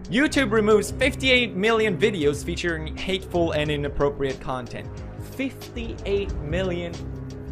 YouTube removes 58 million videos featuring hateful and inappropriate content. 58 million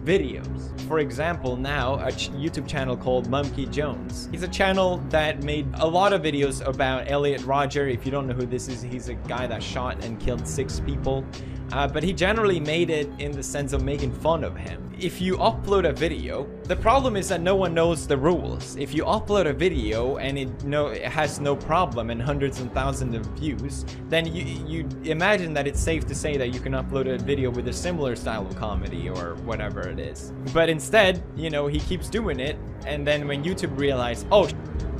videos. For example, now a YouTube channel called Monkey Jones. He's a channel that made a lot of videos about Elliot Rodger. If you don't know who this is, he's a guy that shot and killed 6 people. But he generally made it in the sense of making fun of him. If you upload a video, the problem is that no one knows the rules. If you upload a video and it has no problem and hundreds and thousands of views, then you imagine that it's safe to say that you can upload a video with a similar style of comedy or whatever it is. But instead, you know, he keeps doing it, and then when YouTube realized, oh,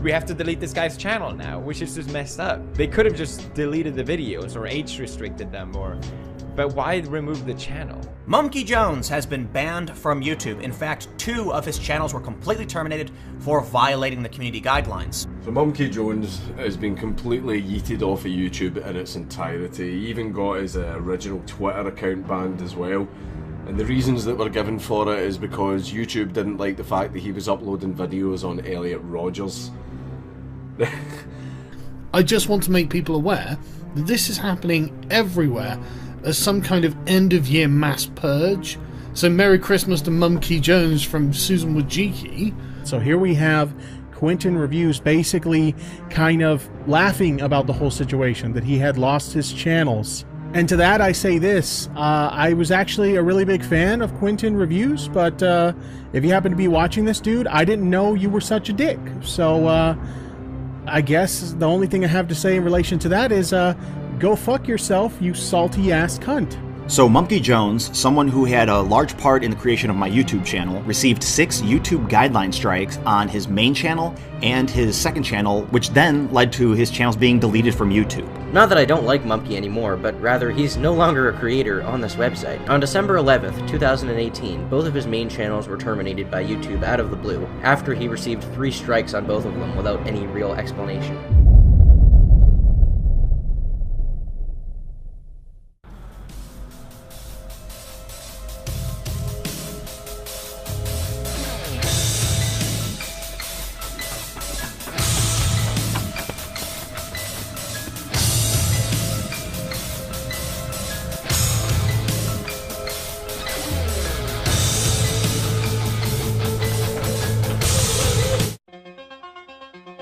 we have to delete this guy's channel now, which is just messed up. They could have just deleted the videos or age restricted them, but why remove the channel? Monkey Jones has been banned from YouTube. In fact, 2 of his channels were completely terminated for violating the community guidelines. So Monkey Jones has been completely yeeted off of YouTube in its entirety. He even got his original Twitter account banned as well. And the reasons that were given for it is because YouTube didn't like the fact that he was uploading videos on Elliot Rodgers. I just want to make people aware that this is happening everywhere as some kind of end-of-year mass purge. So Merry Christmas to Monkey Jones from Susan Wojcicki. So here we have Quentin Reviews basically kind of laughing about the whole situation, that he had lost his channels. And to that I say this, I was actually a really big fan of Quentin Reviews, but if you happen to be watching this, dude, I didn't know you were such a dick. So I guess the only thing I have to say in relation to that is go fuck yourself, you salty ass cunt. So Monkey Jones, someone who had a large part in the creation of my YouTube channel, received 6 YouTube guideline strikes on his main channel and his second channel, which then led to his channels being deleted from YouTube. Not that I don't like Monkey anymore, but rather he's no longer a creator on this website. On December 11th, 2018, both of his main channels were terminated by YouTube out of the blue, after he received 3 strikes on both of them without any real explanation.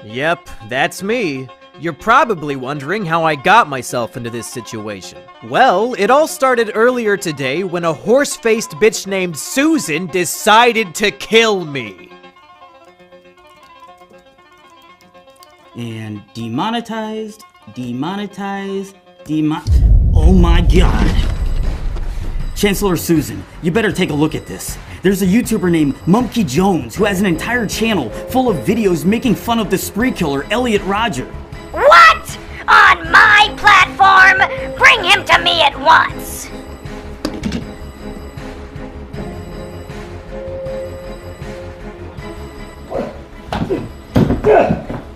Yep, that's me. You're probably wondering how I got myself into this situation. Well, it all started earlier today when a horse-faced bitch named Susan decided to kill me. And demonetized, oh my god. Chancellor Susan, you better take a look at this. There's a YouTuber named Monkey Jones who has an entire channel full of videos making fun of the spree killer Elliot Rodger. What? On my platform? Bring him to me at once!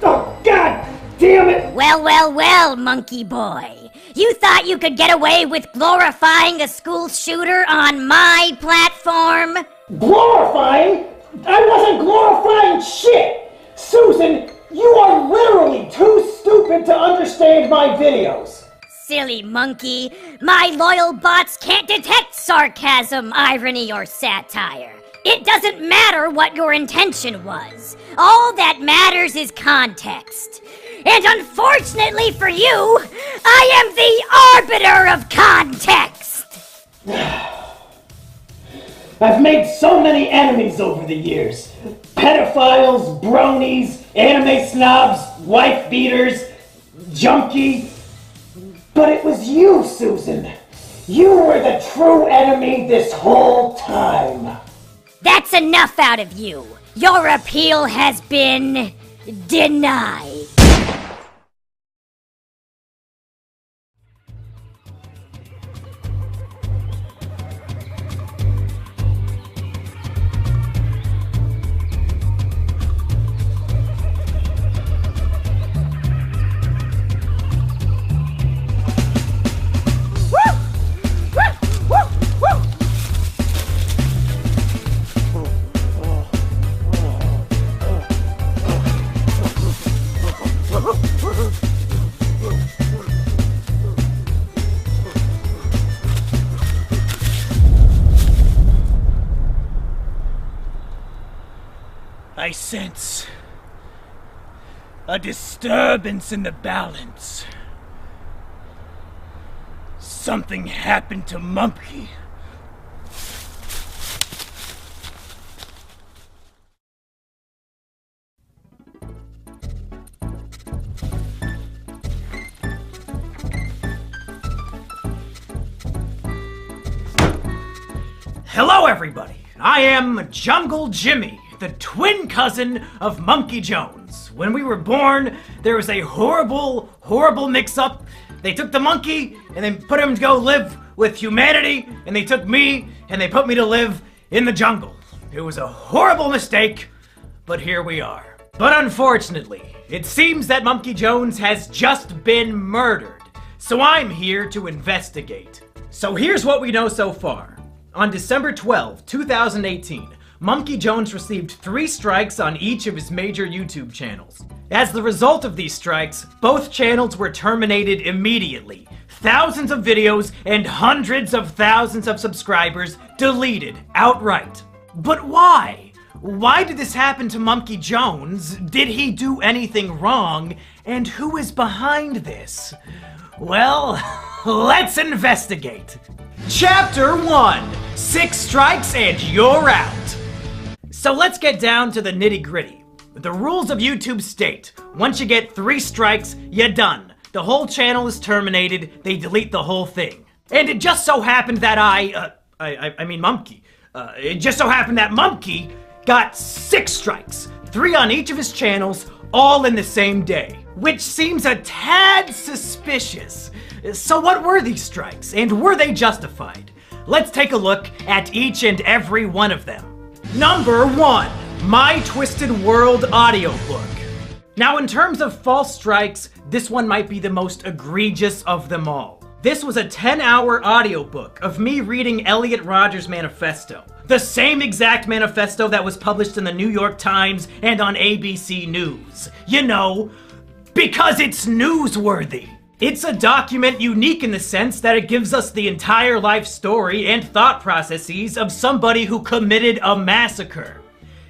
Oh, God damn it! Well, monkey boy. You thought you could get away with glorifying a school shooter on my platform? Glorifying? I wasn't glorifying shit! Susan, you are literally too stupid to understand my videos. Silly monkey. My loyal bots can't detect sarcasm, irony, or satire. It doesn't matter what your intention was. All that matters is context. And unfortunately for you, I am the arbiter of context! I've made so many enemies over the years. Pedophiles, bronies, anime snobs, wife beaters, junkie. But it was you, Susan. You were the true enemy this whole time. That's enough out of you. Your appeal has been denied. I sense a disturbance in the balance. Something happened to Mumpy. Hello, everybody. I am Jungle Jimmy, the twin cousin of Monkey Jones. When we were born, there was a horrible, horrible mix-up. They took the monkey and then put him to go live with humanity, and they took me and they put me to live in the jungle. It was a horrible mistake, but here we are. But unfortunately, it seems that Monkey Jones has just been murdered, so I'm here to investigate. So here's what we know so far. On December 12, 2018, Monkey Jones received 3 strikes on each of his major YouTube channels. As the result of these strikes, both channels were terminated immediately. Thousands of videos and hundreds of thousands of subscribers deleted outright. But why? Why did this happen to Monkey Jones? Did he do anything wrong? And who is behind this? Well, let's investigate. Chapter 1, 6 strikes and you're out. So let's get down to the nitty-gritty. The rules of YouTube state, once you get 3 strikes, you're done. The whole channel is terminated, they delete the whole thing. And it just so happened that Monkey. It just so happened that Monkey got 6 strikes, 3 on each of his channels, all in the same day. Which seems a tad suspicious. So what were these strikes, and were they justified? Let's take a look at each and every one of them. Number 1, My Twisted World audiobook. Now in terms of false strikes, this one might be the most egregious of them all. This was a 10-hour audiobook of me reading Elliot Rodgers' manifesto. The same exact manifesto that was published in the New York Times and on ABC News. You know, because it's newsworthy. It's a document unique in the sense that it gives us the entire life story and thought processes of somebody who committed a massacre.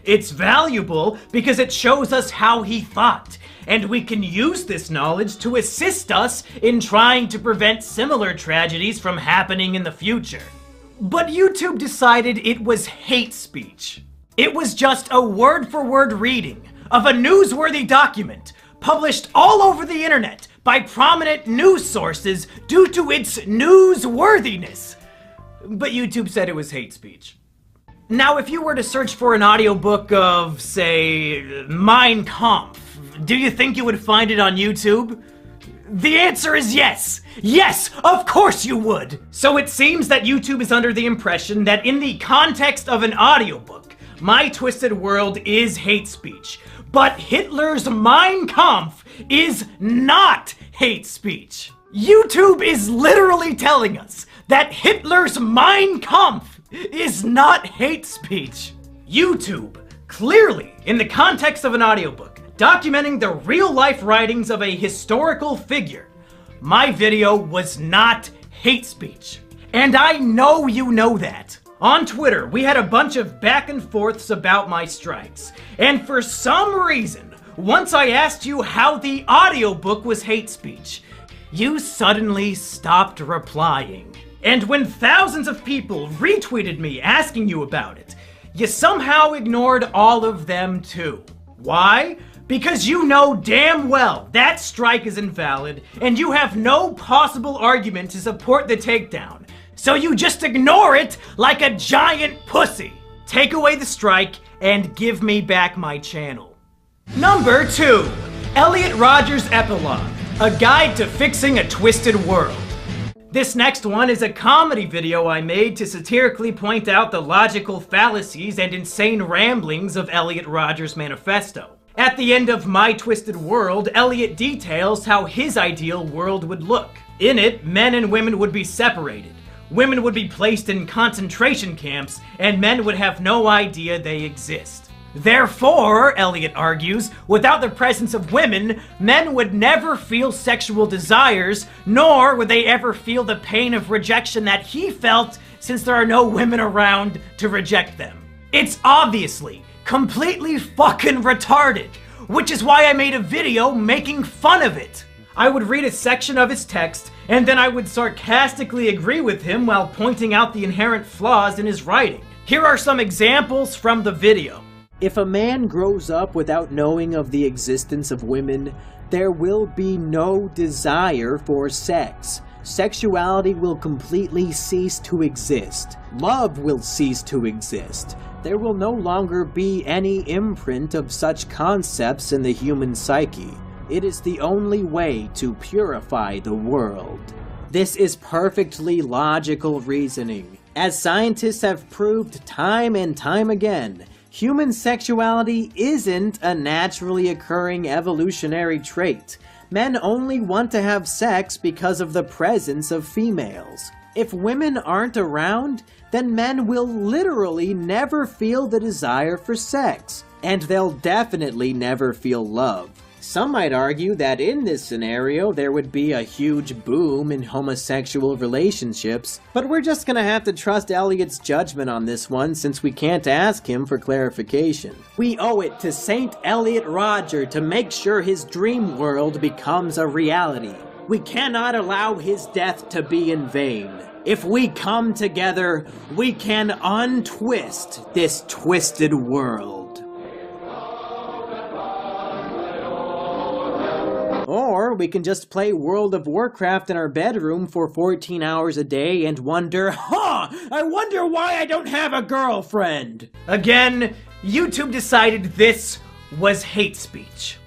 It's valuable because it shows us how he thought, and we can use this knowledge to assist us in trying to prevent similar tragedies from happening in the future. But YouTube decided it was hate speech. It was just a word-for-word reading of a newsworthy document published all over the internet by prominent news sources due to its newsworthiness. But YouTube said it was hate speech. Now, if you were to search for an audiobook of, say, Mein Kampf, do you think you would find it on YouTube? The answer is yes! Yes, of course you would! So it seems that YouTube is under the impression that in the context of an audiobook, My Twisted World is hate speech. But Hitler's Mein Kampf is not hate speech. YouTube is literally telling us that Hitler's Mein Kampf is not hate speech. YouTube, clearly, in the context of an audiobook, documenting the real-life writings of a historical figure, my video was not hate speech. And I know you know that. On Twitter, we had a bunch of back and forths about my strikes. And for some reason, once I asked you how the audiobook was hate speech, you suddenly stopped replying. And when thousands of people retweeted me asking you about it, you somehow ignored all of them too. Why? Because you know damn well that strike is invalid, and you have no possible argument to support the takedown. So you just ignore it like a giant pussy. Take away the strike and give me back my channel. Number 2, Elliot Rodgers' Epilogue, a guide to fixing a twisted world. This next one is a comedy video I made to satirically point out the logical fallacies and insane ramblings of Elliot Rodgers' manifesto. At the end of My Twisted World, Elliot details how his ideal world would look. In it, men and women would be separated. Women would be placed in concentration camps, and men would have no idea they exist. Therefore, Elliot argues, without the presence of women, men would never feel sexual desires, nor would they ever feel the pain of rejection that he felt since there are no women around to reject them. It's obviously completely fucking retarded, which is why I made a video making fun of it. I would read a section of his text, and then I would sarcastically agree with him while pointing out the inherent flaws in his writing. Here are some examples from the video. If a man grows up without knowing of the existence of women, there will be no desire for sex. Sexuality will completely cease to exist. Love will cease to exist. There will no longer be any imprint of such concepts in the human psyche. It is the only way to purify the world. This is perfectly logical reasoning. As scientists have proved time and time again, human sexuality isn't a naturally occurring evolutionary trait. Men only want to have sex because of the presence of females. If women aren't around, then men will literally never feel the desire for sex, and they'll definitely never feel love. Some might argue that in this scenario there would be a huge boom in homosexual relationships, but we're just gonna have to trust Elliot's judgment on this one since we can't ask him for clarification. We owe it to Saint Elliot Rodger to make sure his dream world becomes a reality. We cannot allow his death to be in vain. If we come together, we can untwist this twisted world. Or we can just play World of Warcraft in our bedroom for 14 hours a day and wonder, I wonder why I don't have a girlfriend. Again, YouTube decided this was hate speech.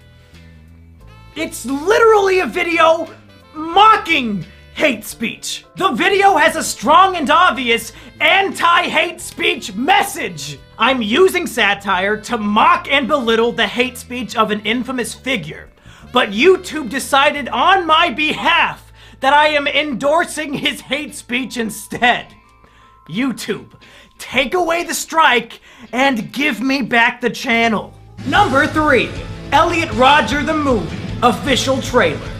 It's literally a video mocking hate speech. The video has a strong and obvious anti-hate speech message. I'm using satire to mock and belittle the hate speech of an infamous figure. But YouTube decided on my behalf that I am endorsing his hate speech instead. YouTube, take away the strike and give me back the channel. Number 3, Elliot Rodger the Movie, official trailer.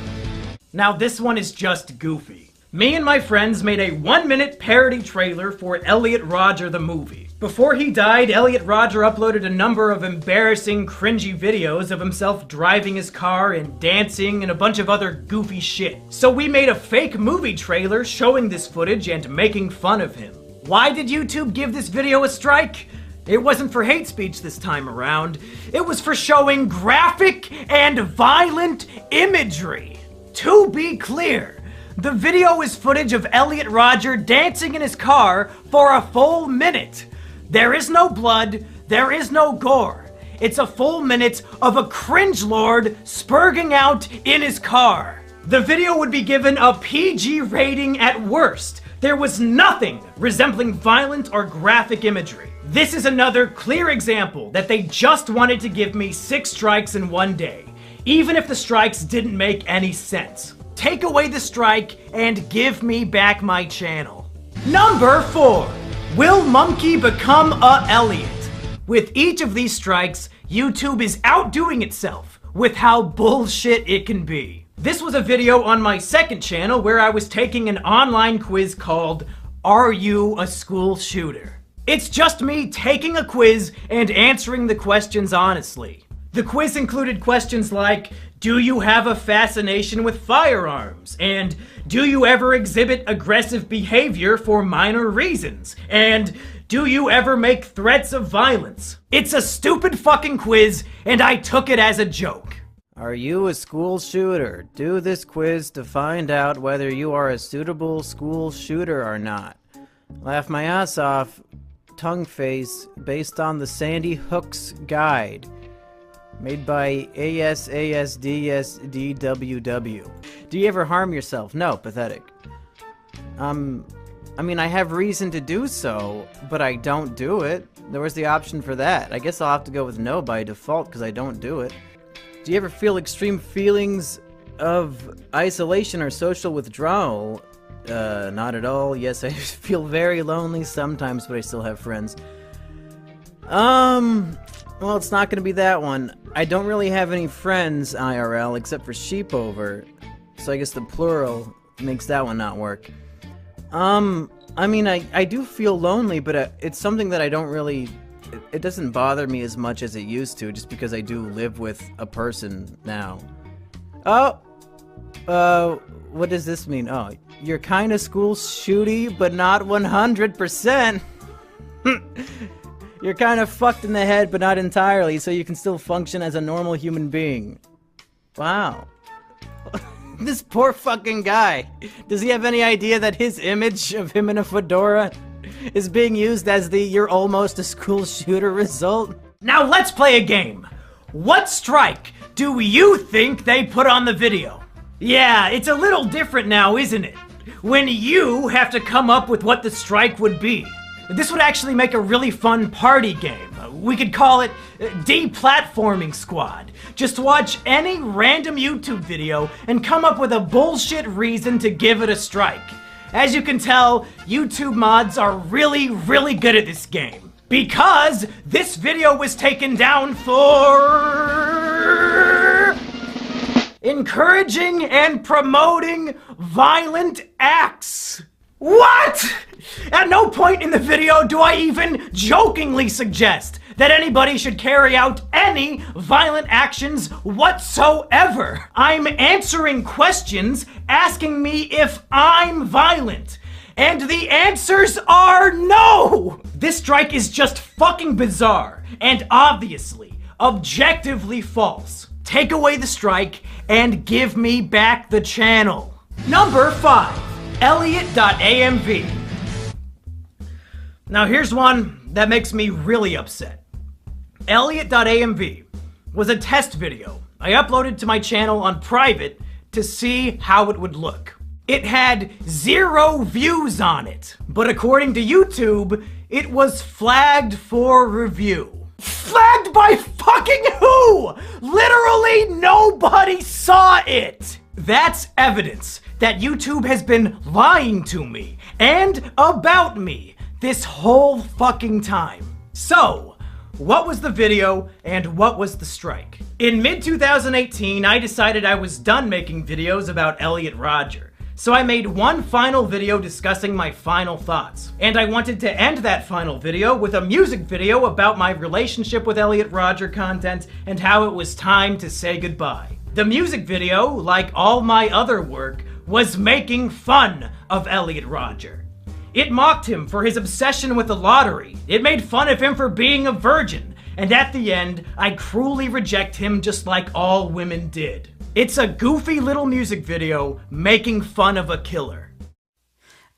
Now this one is just goofy. Me and my friends made a 1-minute parody trailer for Elliot Rodger the Movie. Before he died, Elliot Rodger uploaded a number of embarrassing, cringy videos of himself driving his car and dancing and a bunch of other goofy shit. So we made a fake movie trailer showing this footage and making fun of him. Why did YouTube give this video a strike? It wasn't for hate speech this time around. It was for showing graphic and violent imagery. To be clear, the video is footage of Elliot Rodger dancing in his car for a full minute. There is no blood, there is no gore. It's a full minute of a cringe lord spurging out in his car. The video would be given a PG rating at worst. There was nothing resembling violent or graphic imagery. This is another clear example that they just wanted to give me 6 strikes in one day, even if the strikes didn't make any sense. Take away the strike and give me back my channel. Number 4. Will Monkey become a Elliot? With each of these strikes, YouTube is outdoing itself with how bullshit it can be. This was a video on my second channel where I was taking an online quiz called Are You a School Shooter? It's just me taking a quiz and answering the questions honestly. The quiz included questions like, do you have a fascination with firearms? And do you ever exhibit aggressive behavior for minor reasons? And do you ever make threats of violence? It's a stupid fucking quiz, and I took it as a joke. Are you a school shooter? Do this quiz to find out whether you are a suitable school shooter or not. Laugh my ass off, tongue face, based on the Sandy Hook's guide. Made by ASASDSDWW. Do you ever harm yourself? No, pathetic. I mean, I have reason to do so, but I don't do it. There was the option for that. I guess I'll have to go with no by default because I don't do it. Do you ever feel extreme feelings of isolation or social withdrawal? Not at all. Yes, I feel very lonely sometimes, but I still have friends. Well, it's not gonna be that one. I don't really have any friends IRL except for Sheepover, so I guess the plural makes that one not work. I mean, I do feel lonely, but it's something that I don't really it doesn't bother me as much as it used to, just because I do live with a person now. Oh! What does this mean? Oh, you're kinda school shooty, but not 100%. You're kind of fucked in the head, but not entirely, so you can still function as a normal human being. Wow. This poor fucking guy. Does he have any idea that his image of him in a fedora is being used as the "you're almost a school shooter" result? Now let's play a game. What strike do you think they put on the video? Yeah, it's a little different now, isn't it? When you have to come up with what the strike would be. This would actually make a really fun party game. We could call it Deplatforming Squad. Just watch any random YouTube video and come up with a bullshit reason to give it a strike. As you can tell, YouTube mods are really, really good at this game. Because this video was taken down for encouraging and promoting violent acts. What? At no point in the video do I even jokingly suggest that anybody should carry out any violent actions whatsoever. I'm answering questions asking me if I'm violent. And the answers are no! This strike is just fucking bizarre and obviously, objectively false. Take away the strike and give me back the channel. Number 5. Elliot.amv. Now here's one that makes me really upset. Elliot.amv was a test video I uploaded to my channel on private to see how it would look. It had 0 views on it, but according to YouTube, it was flagged for review. Flagged by fucking who? Literally nobody saw it! That's evidence that YouTube has been lying to me and about me this whole fucking time. So, what was the video and what was the strike? In mid-2018, I decided I was done making videos about Elliot Rodger. So I made one final video discussing my final thoughts. And I wanted to end that final video with a music video about my relationship with Elliot Rodger content and how it was time to say goodbye. The music video, like all my other work, was making fun of Elliot Rodger. It mocked him for his obsession with the lottery. It made fun of him for being a virgin. And at the end, I cruelly reject him just like all women did. It's a goofy little music video making fun of a killer.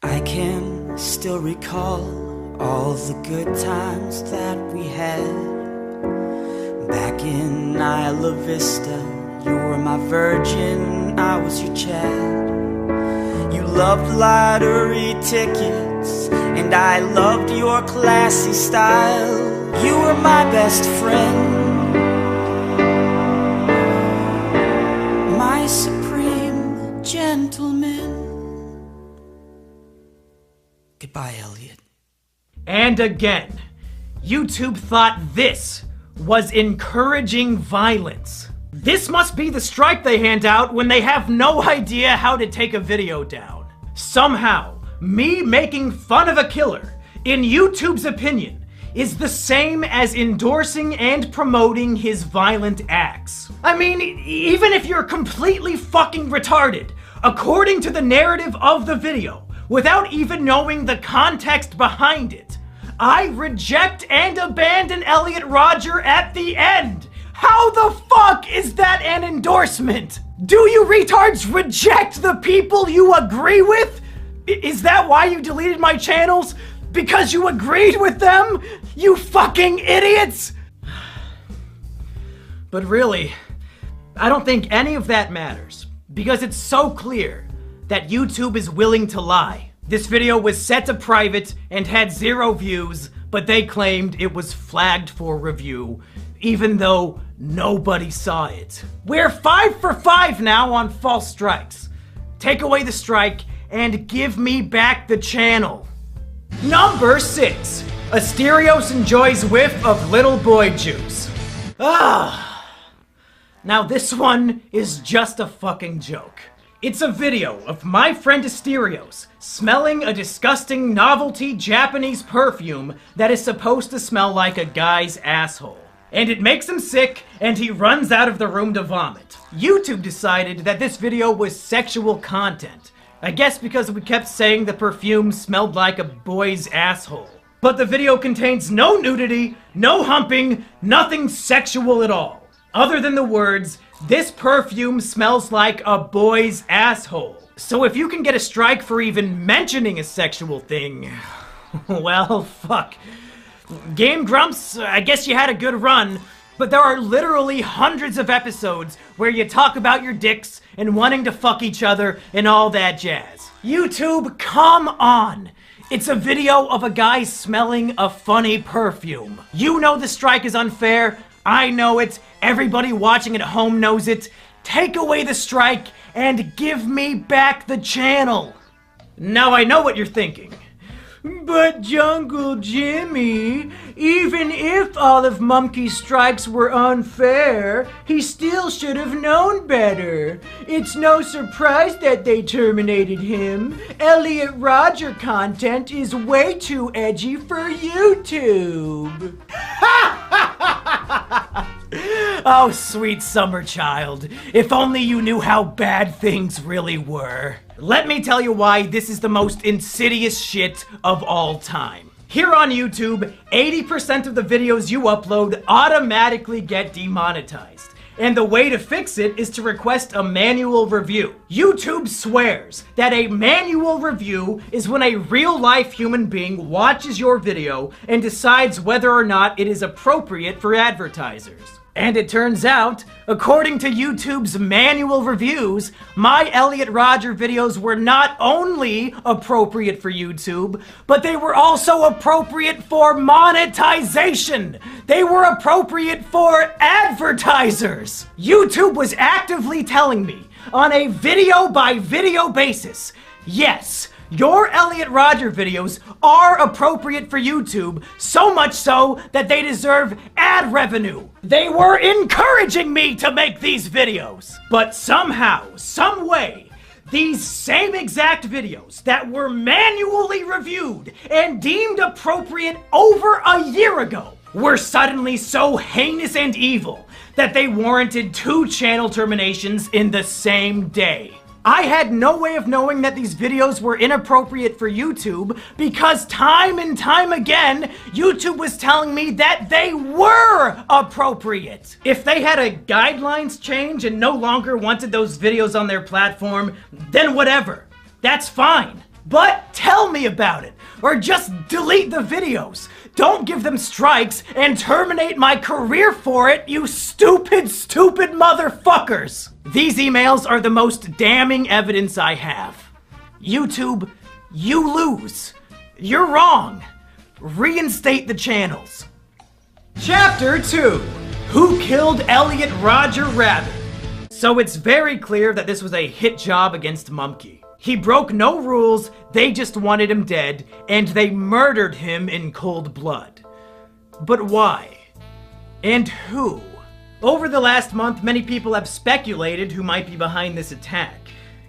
I can still recall all the good times that we had. Back in Isla Vista, you were my virgin, I was your Chad. You loved lottery tickets, and I loved your classy style. You were my best friend, my supreme gentleman. Goodbye, Elliot. And again, YouTube thought this was encouraging violence. This must be the strike they hand out when they have no idea how to take a video down. Somehow, me making fun of a killer, in YouTube's opinion, is the same as endorsing and promoting his violent acts. I mean, even if you're completely fucking retarded, according to the narrative of the video, without even knowing the context behind it, I reject and abandon Elliot Rodger at the end. How the fuck is that an endorsement? Do you retards reject the people you agree with? Is that why you deleted my channels? Because you agreed with them? You fucking idiots! But really, I don't think any of that matters, because it's so clear that YouTube is willing to lie. This video was set to private and had 0 views, but they claimed it was flagged for review, even though nobody saw it. We're 5 for 5 now on false strikes. Take away the strike and give me back the channel. Number 6. Asterios enjoys whiff of little boy juice. Now this one is just a fucking joke. It's a video of my friend Asterios smelling a disgusting novelty Japanese perfume that is supposed to smell like a guy's asshole. And it makes him sick, and he runs out of the room to vomit. YouTube decided that this video was sexual content. I guess because we kept saying the perfume smelled like a boy's asshole. But the video contains no nudity, no humping, nothing sexual at all. Other than the words, "This perfume smells like a boy's asshole." So if you can get a strike for even mentioning a sexual thing, well, fuck. Game Grumps, I guess you had a good run, but there are literally hundreds of episodes where you talk about your dicks and wanting to fuck each other and all that jazz. YouTube, come on! It's a video of a guy smelling a funny perfume. You know the strike is unfair. I know it. Everybody watching at home knows it. Take away the strike and give me back the channel. Now I know what you're thinking. But Jungle Jimmy, even if all of Mumkey's strikes were unfair, he still should have known better. It's no surprise that they terminated him. Elliot Rodger content is way too edgy for YouTube. Oh, sweet summer child. If only you knew how bad things really were. Let me tell you why this is the most insidious shit of all time. Here on YouTube, 80% of the videos you upload automatically get demonetized. And the way to fix it is to request a manual review. YouTube swears that a manual review is when a real-life human being watches your video and decides whether or not it is appropriate for advertisers. And it turns out, according to YouTube's manual reviews, my Elliot Rodger videos were not only appropriate for YouTube, but they were also appropriate for monetization. They were appropriate for advertisers. YouTube was actively telling me on a video-by-video basis, yes, your Elliot Rodger videos are appropriate for YouTube, so much so that they deserve ad revenue. They were encouraging me to make these videos. But somehow, some way, these same exact videos that were manually reviewed and deemed appropriate over a year ago were suddenly so heinous and evil that they warranted 2 channel terminations in the same day. I had no way of knowing that these videos were inappropriate for YouTube because time and time again, YouTube was telling me that they were appropriate. If they had a guidelines change and no longer wanted those videos on their platform, then whatever. That's fine. But tell me about it, or just delete the videos. Don't give them strikes and terminate my career for it, you stupid, stupid motherfuckers! These emails are the most damning evidence I have. YouTube, you lose. You're wrong. Reinstate the channels. Chapter 2. Who Killed Elliot Rodger Rabbit? So it's very clear that this was a hit job against Mumkey. He broke no rules, they just wanted him dead, and they murdered him in cold blood. But why? And who? Over the last month, many people have speculated who might be behind this attack,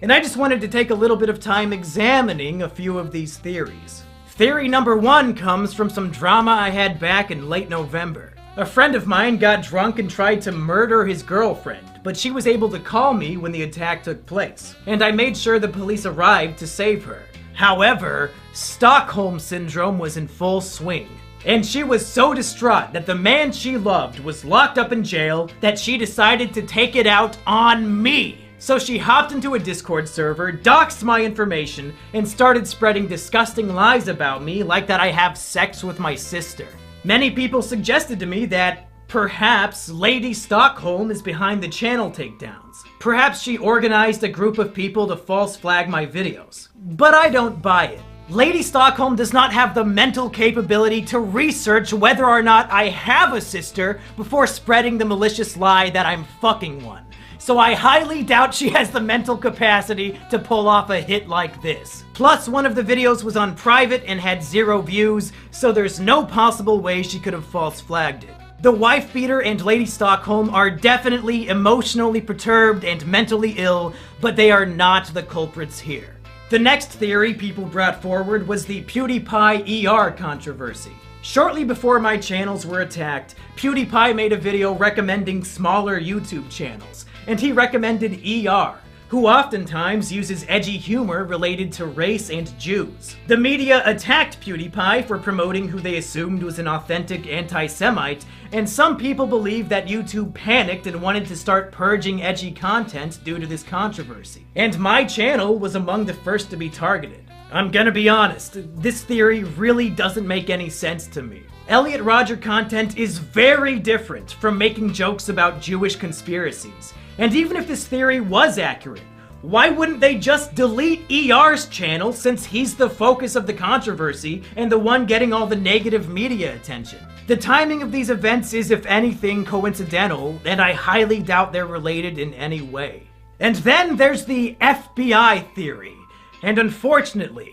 and I just wanted to take a little bit of time examining a few of these theories. Theory number 1 comes from some drama I had back in late November. A friend of mine got drunk and tried to murder his girlfriend, but she was able to call me when the attack took place, and I made sure the police arrived to save her. However, Stockholm Syndrome was in full swing, and she was so distraught that the man she loved was locked up in jail that she decided to take it out on me. So she hopped into a Discord server, doxed my information, and started spreading disgusting lies about me, like that I have sex with my sister. Many people suggested to me that perhaps Lady Stockholm is behind the channel takedowns. Perhaps she organized a group of people to false flag my videos. But I don't buy it. Lady Stockholm does not have the mental capability to research whether or not I have a sister before spreading the malicious lie that I'm fucking one. So I highly doubt she has the mental capacity to pull off a hit like this. Plus, one of the videos was on private and had 0 views, so there's no possible way she could have false flagged it. The wife beater and Lady Stockholm are definitely emotionally perturbed and mentally ill, but they are not the culprits here. The next theory people brought forward was the PewDiePie ER controversy. Shortly before my channels were attacked, PewDiePie made a video recommending smaller YouTube channels, and he recommended ER, who oftentimes uses edgy humor related to race and Jews. The media attacked PewDiePie for promoting who they assumed was an authentic anti-Semite, and some people believe that YouTube panicked and wanted to start purging edgy content due to this controversy. And my channel was among the first to be targeted. I'm gonna be honest, this theory really doesn't make any sense to me. Elliot Rodger content is very different from making jokes about Jewish conspiracies. And even if this theory was accurate, why wouldn't they just delete ER's channel since he's the focus of the controversy and the one getting all the negative media attention? The timing of these events is, if anything, coincidental, and I highly doubt they're related in any way. And then there's the FBI theory, and unfortunately,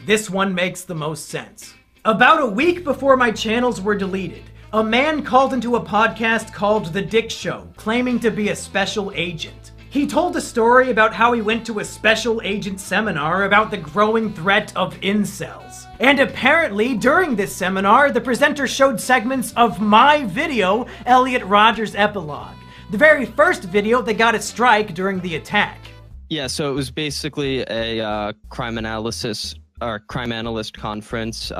this one makes the most sense. About a week before my channels were deleted, a man called into a podcast called The Dick Show, claiming to be a special agent. He told a story about how he went to a special agent seminar about the growing threat of incels. And apparently, during this seminar, the presenter showed segments of my video, Elliot Rodger's Epilogue, the very first video that got a strike during the attack. Yeah, so it was basically a crime analyst conference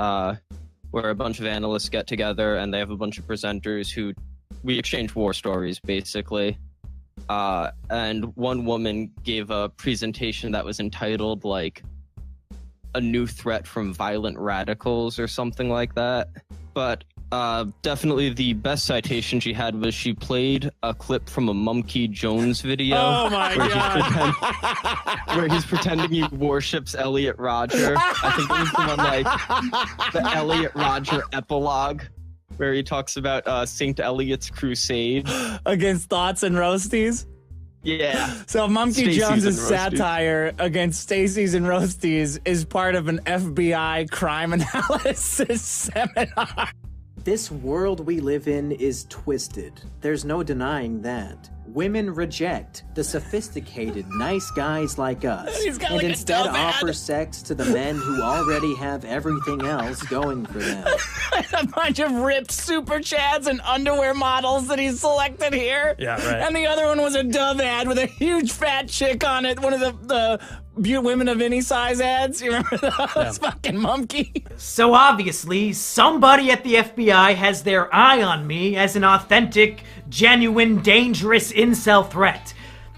where a bunch of analysts get together and they have a bunch of presenters who we exchange war stories, basically. And one woman gave a presentation that was entitled, like, A New Threat from Violent Radicals or something like that. But definitely the best citation she had was she played a clip from a Mumkey Jones video. Oh my god! Where he's pretending he worships Elliot Rodger. I think it was the one, like, the Elliot Rodger epilogue, where he talks about St. Elliot's crusade against thoughts and roasties. Yeah. So Mumkey Stacey's Jones's and roasties. satire against Stacey's and roasties is part of an FBI crime analysis seminar. This world we live in is twisted. There's no denying that. Women reject the sophisticated, nice guys like us, He's got and like a instead dumb ad. offer sex to the men who already have everything else going for them. A bunch of ripped super chads and underwear models that he's selected here. Yeah, right. And the other one was a Dove ad with a huge fat chick on it. One of the women of any size ads. You remember those? Yeah. Fucking Mumkey. So obviously, somebody at the FBI has their eye on me as an authentic, genuine, dangerous incel threat.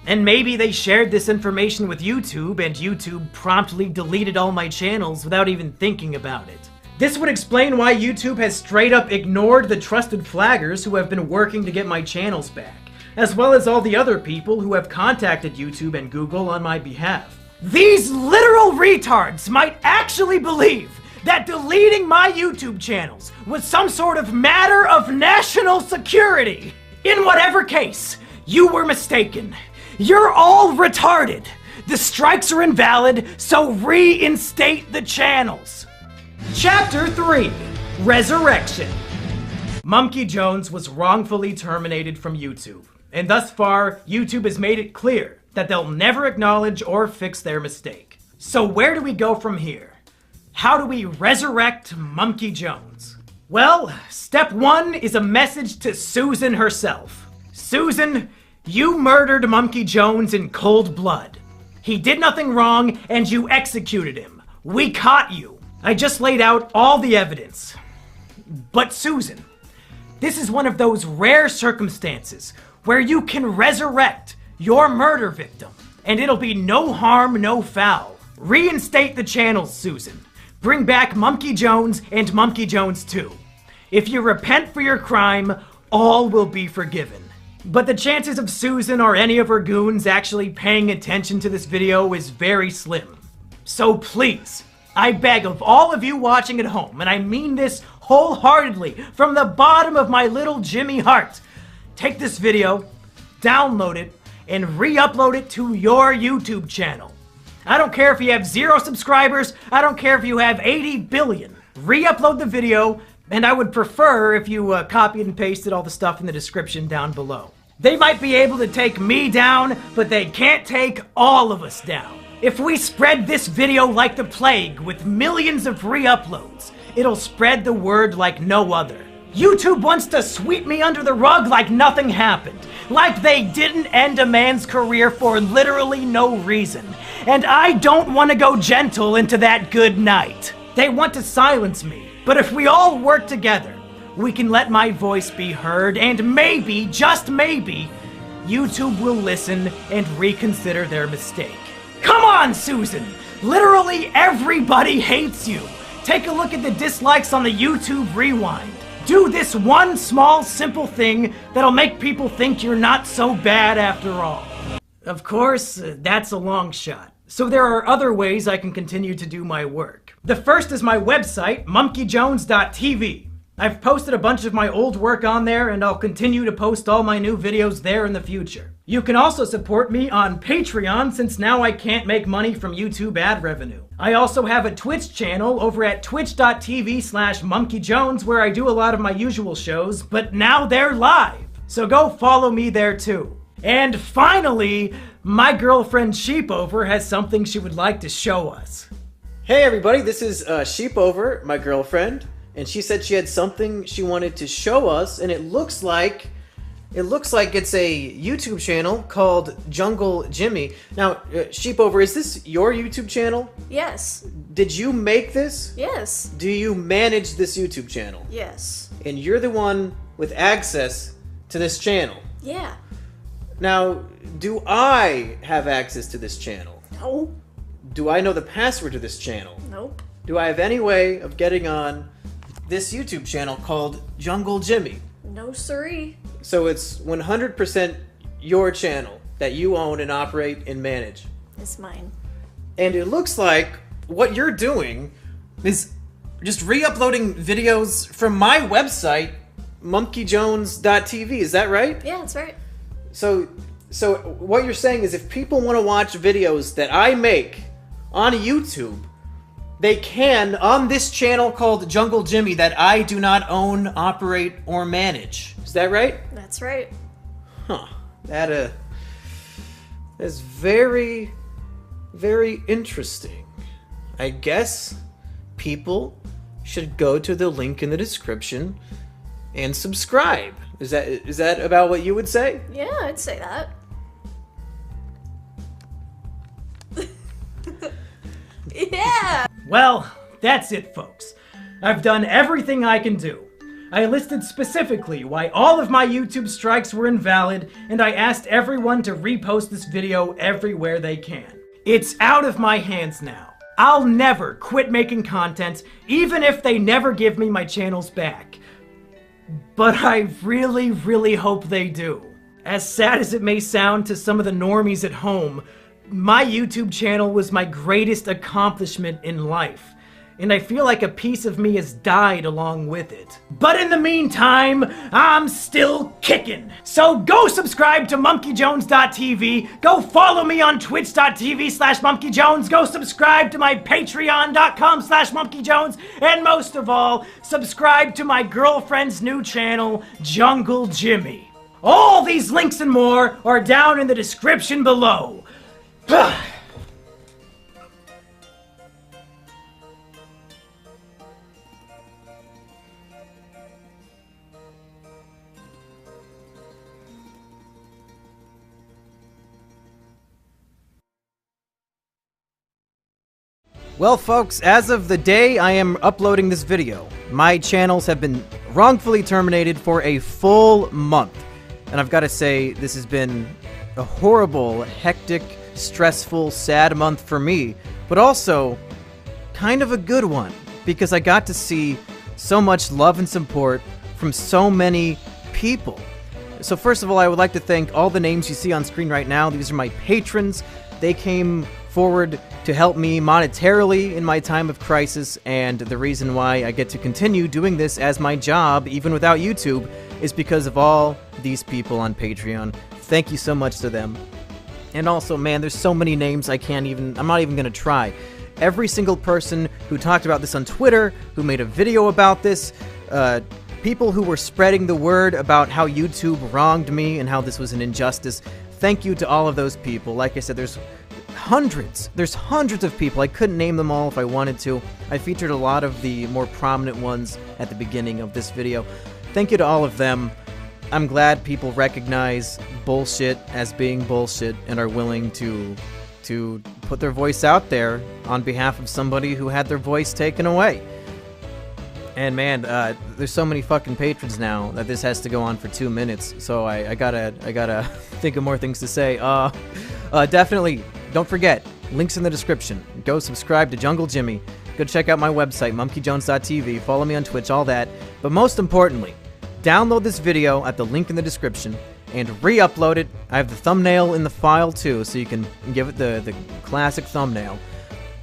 And maybe they shared this information with YouTube, and YouTube promptly deleted all my channels without even thinking about it. This would explain why YouTube has straight up ignored the trusted flaggers who have been working to get my channels back, as well as all the other people who have contacted YouTube and Google on my behalf. These literal retards might actually believe that deleting my YouTube channels was some sort of matter of national security. In whatever case, you were mistaken. You're all retarded. The strikes are invalid, so reinstate the channels. Chapter 3, Resurrection. Mumkey Jones was wrongfully terminated from YouTube, and thus far, YouTube has made it clear that they'll never acknowledge or fix their mistake. So where do we go from here? How do we resurrect Mumkey Jones? Well, step 1 is a message to Susan herself. Susan, you murdered Mumkey Jones in cold blood. He did nothing wrong, and you executed him. We caught you. I just laid out all the evidence. But Susan, this is one of those rare circumstances where you can resurrect your murder victim, and it'll be no harm, no foul. Reinstate the channels, Susan. Bring back Mumkey Jones and Mumkey Jones 2. If you repent for your crime, all will be forgiven. But the chances of Susan or any of her goons actually paying attention to this video is very slim. So please, I beg of all of you watching at home, and I mean this wholeheartedly from the bottom of my little Jimmy heart, take this video, download it, and re-upload it to your YouTube channel. I don't care if you have 0 subscribers, I don't care if you have 80 billion. Re-upload the video, And I would prefer if you copied and pasted all the stuff in the description down below. They might be able to take me down, but they can't take all of us down. If we spread this video like the plague with millions of re-uploads, it'll spread the word like no other. YouTube wants to sweep me under the rug like nothing happened. Like they didn't end a man's career for literally no reason. And I don't want to go gentle into that good night. They want to silence me. But if we all work together, we can let my voice be heard, and maybe, just maybe, YouTube will listen and reconsider their mistake. Come on, Susan! Literally everybody hates you! Take a look at the dislikes on the YouTube Rewind. Do this one small, simple thing that'll make people think you're not so bad after all. Of course, that's a long shot. So there are other ways I can continue to do my work. The first is my website, monkeyjones.tv. I've posted a bunch of my old work on there, and I'll continue to post all my new videos there in the future. You can also support me on Patreon, since now I can't make money from YouTube ad revenue. I also have a Twitch channel over at twitch.tv/monkeyjones where I do a lot of my usual shows, but now they're live. So go follow me there too. And finally, my girlfriend Sheepover has something she would like to show us. Hey everybody, this is Sheepover, my girlfriend, and she said she had something she wanted to show us, and it looks like it's a YouTube channel called Jungle Jimmy. Now, Sheepover, is this your YouTube channel? Yes. Did you make this? Yes. Do you manage this YouTube channel? Yes. And you're the one with access to this channel? Yeah. Now, do I have access to this channel? No. Do I know the password to this channel? Nope. Do I have any way of getting on this YouTube channel called Jungle Jimmy? No siree. So it's 100% your channel that you own and operate and manage. It's mine. And it looks like what you're doing is just re-uploading videos from my website, monkeyjones.tv. Is that right? Yeah, that's right. So what you're saying is if people want to watch videos that I make on YouTube, they can on this channel called Jungle Jimmy that I do not own, operate, or manage. Is that right? That's right. Huh. That is very, very interesting. I guess people should go to the link in the description and subscribe. Is that about what you would say? Yeah, I'd say that. Yeah! Well, that's it, folks. I've done everything I can do. I listed specifically why all of my YouTube strikes were invalid, and I asked everyone to repost this video everywhere they can. It's out of my hands now. I'll never quit making content, even if they never give me my channels back. But I really, really hope they do. As sad as it may sound to some of the normies at home, my YouTube channel was my greatest accomplishment in life, and I feel like a piece of me has died along with it. But in the meantime, I'm still kicking. So go subscribe to monkeyjones.tv, go follow me on twitch.tv/monkeyjones, go subscribe to my patreon.com/monkeyjones, and most of all, subscribe to my girlfriend's new channel, Jungle Jimmy. All these links and more are down in the description below. Well, folks, as of the day I am uploading this video, my channels have been wrongfully terminated for a full month. And I've got to say, this has been a horrible, hectic, stressful, sad month for me, but also kind of a good one, because I got to see so much love and support from so many people. So first of all, I would like to thank all the names you see on screen right now. These are my patrons. They came forward to help me monetarily in my time of crisis, and the reason why I get to continue doing this as my job, even without YouTube, is because of all these people on Patreon. Thank you so much to them. And also, man, there's so many names I'm not even gonna try. every single person who talked about this on Twitter, who made a video about this, people who were spreading the word about how YouTube wronged me and how this was an injustice. Thank you to all of those people. Like I said, there's hundreds of people. I couldn't name them all if I wanted to. I featured a lot of the more prominent ones at the beginning of this video. Thank you to all of them. I'm glad people recognize bullshit as being bullshit and are willing to put their voice out there on behalf of somebody who had their voice taken away. And man, there's so many fucking patrons now that this has to go on for 2 minutes. So I gotta think of more things to say. Definitely, don't forget, links in the description. Go subscribe to Jungle Jimmy. Go check out my website, monkeyjones.tv. Follow me on Twitch, all that. But most importantly, download this video at the link in the description and re-upload it. I have the thumbnail in the file too, so you can give it the classic thumbnail.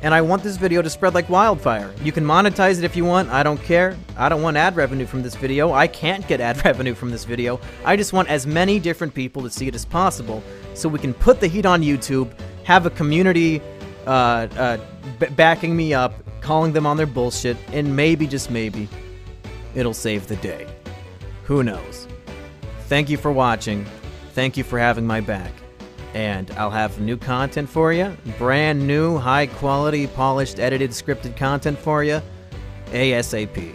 And I want this video to spread like wildfire. You can monetize it if you want. I don't care. I don't want ad revenue from this video. I can't get ad revenue from this video. I just want as many different people to see it as possible so we can put the heat on YouTube, have a community backing me up, calling them on their bullshit, and maybe, just maybe, it'll save the day. Who knows? Thank you for watching. Thank you for having my back. And I'll have new content for you. Brand new, high quality, polished, edited, scripted content for you. ASAP.